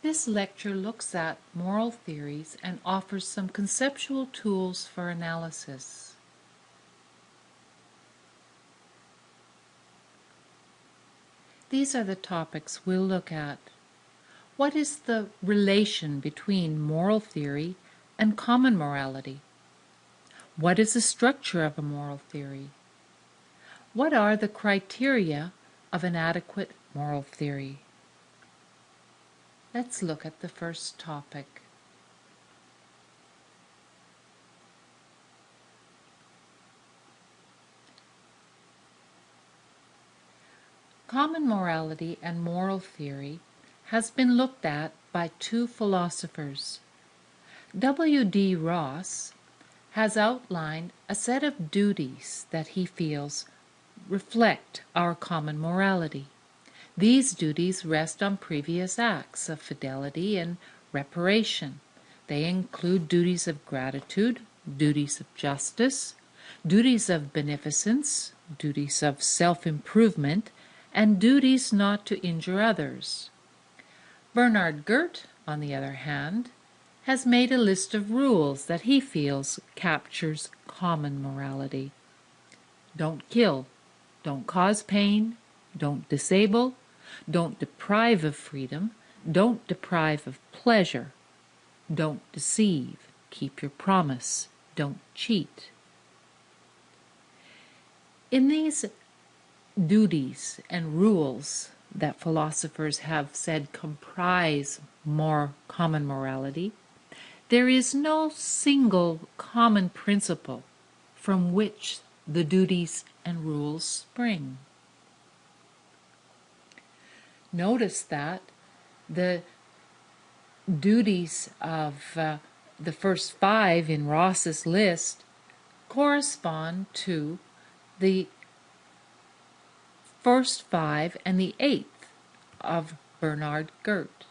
This lecture looks at moral theories and offers some conceptual tools for analysis. These are the topics we'll look at. What is the relation between moral theory and common morality? What is the structure of a moral theory? What are the criteria of an adequate moral theory? Let's look at the first topic. Common morality and moral theory has been looked at by two philosophers. W.D. Ross has outlined a set of duties that he feels reflect our common morality. These duties rest on previous acts of fidelity and reparation. They include duties of gratitude, duties of justice, duties of beneficence, duties of self-improvement, and duties not to injure others. Bernard Gert, on the other hand, has made a list of rules that he feels captures common morality. Don't kill, don't cause pain, don't disable, don't deprive of freedom, don't deprive of pleasure, don't deceive, keep your promise, don't cheat. In these duties and rules that philosophers have said comprise more common morality, there is no single common principle from which the duties and rules spring. Notice that the duties of the first 5 in Ross's list correspond to the first 5 and the 8th of Bernard Gert.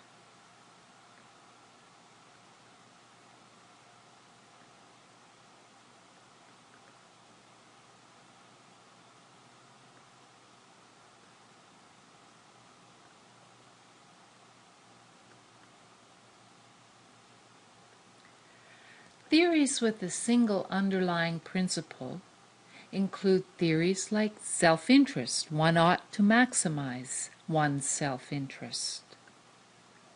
Theories with a single underlying principle include theories like self-interest. One ought to maximize one's self-interest.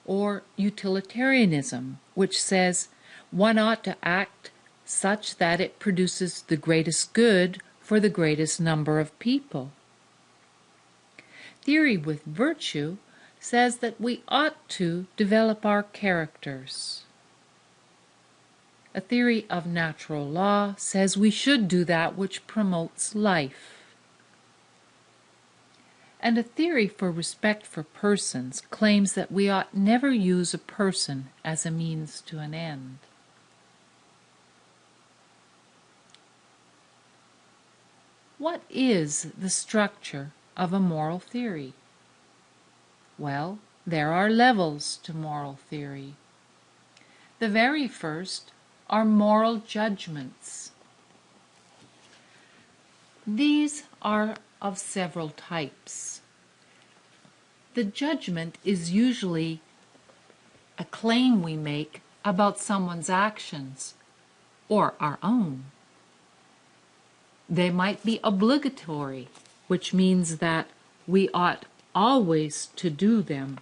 Or utilitarianism, which says one ought to act such that it produces the greatest good for the greatest number of people. Theory with virtue says that we ought to develop our characters. A theory of natural law says we should do that which promotes life. And a theory for respect for persons claims that we ought never use a person as a means to an end. What is the structure of a moral theory? Well, there are levels to moral theory. The very first are moral judgments. These are of several types. The judgment is usually a claim we make about someone's actions or our own. They might be obligatory, which means that we ought always to do them,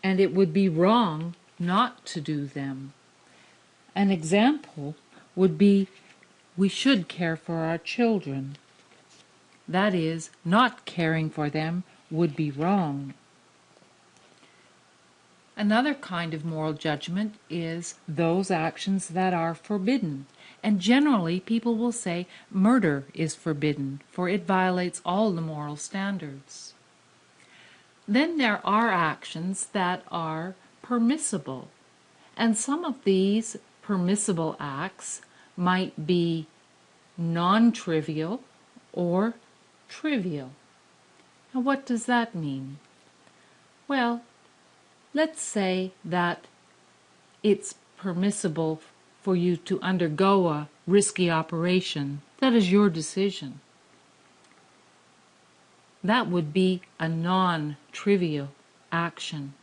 and it would be wrong not to do them. An example would be we should care for our children. That is, not caring for them would be wrong. Another kind of moral judgment is those actions that are forbidden. And generally people will say murder is forbidden, for it violates all the moral standards. Then there are actions that are permissible, and some of these permissible acts might be non-trivial or trivial. Now, what does that mean? Well, let's say that it's permissible for you to undergo a risky operation. That is your decision. That would be a non-trivial action.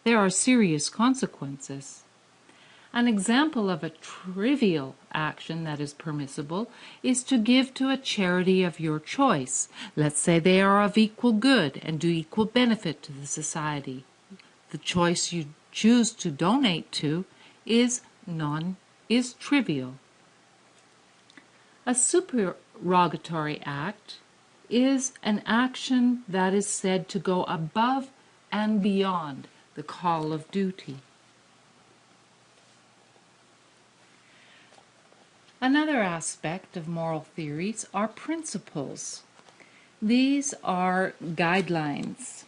there are serious consequences. An example of a trivial action that is permissible is to give to a charity of your choice. Let's say they are of equal good and do equal benefit to the society. The choice you choose to donate to is trivial. A supererogatory act is an action that is said to go above and beyond the call of duty. Another aspect of moral theories are principles. These are guidelines.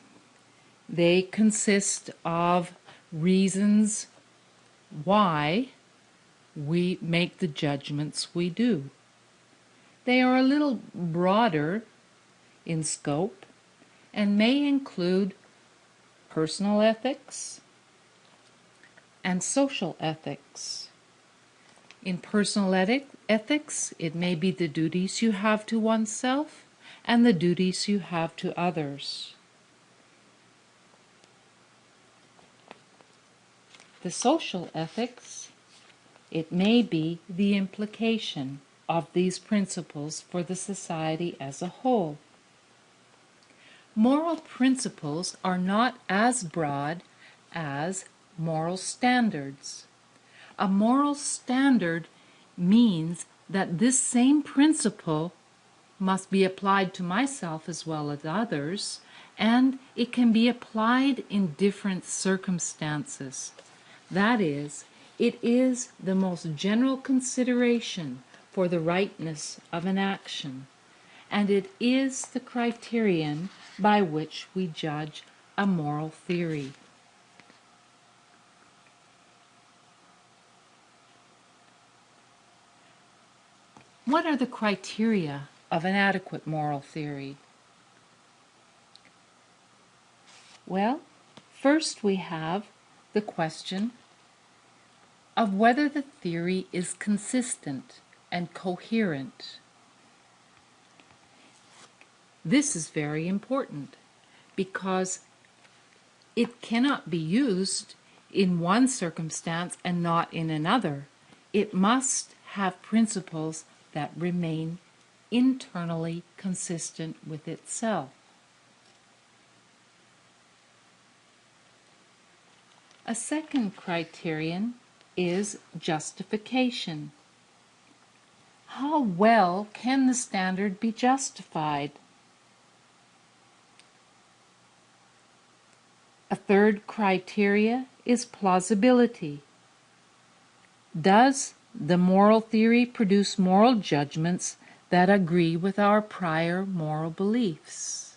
They consist of reasons why we make the judgments we do. They are a little broader in scope and may include personal ethics and social ethics. In personal ethics, it may be the duties you have to oneself and the duties you have to others. The social ethics, it may be the implication of these principles for the society as a whole. Moral principles are not as broad as moral standards. A moral standard means that this same principle must be applied to myself as well as others, and it can be applied in different circumstances. That is, it is the most general consideration for the rightness of an action, and it is the criterion by which we judge a moral theory. What are the criteria of an adequate moral theory? Well, first we have the question of whether the theory is consistent and coherent. This is very important because it cannot be used in one circumstance and not in another. It must have principles that remain internally consistent with itself. A second criterion is justification. How well can the standard be justified? A third criteria is plausibility. Does the moral theory produce moral judgments that agree with our prior moral beliefs?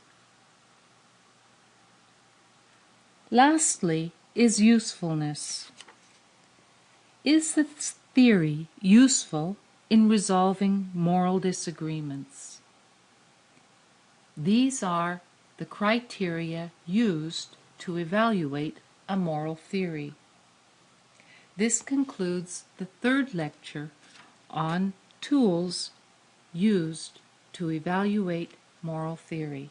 Lastly is usefulness. Is the theory useful in resolving moral disagreements? These are the criteria used to evaluate a moral theory. This concludes the third lecture on tools used to evaluate moral theory.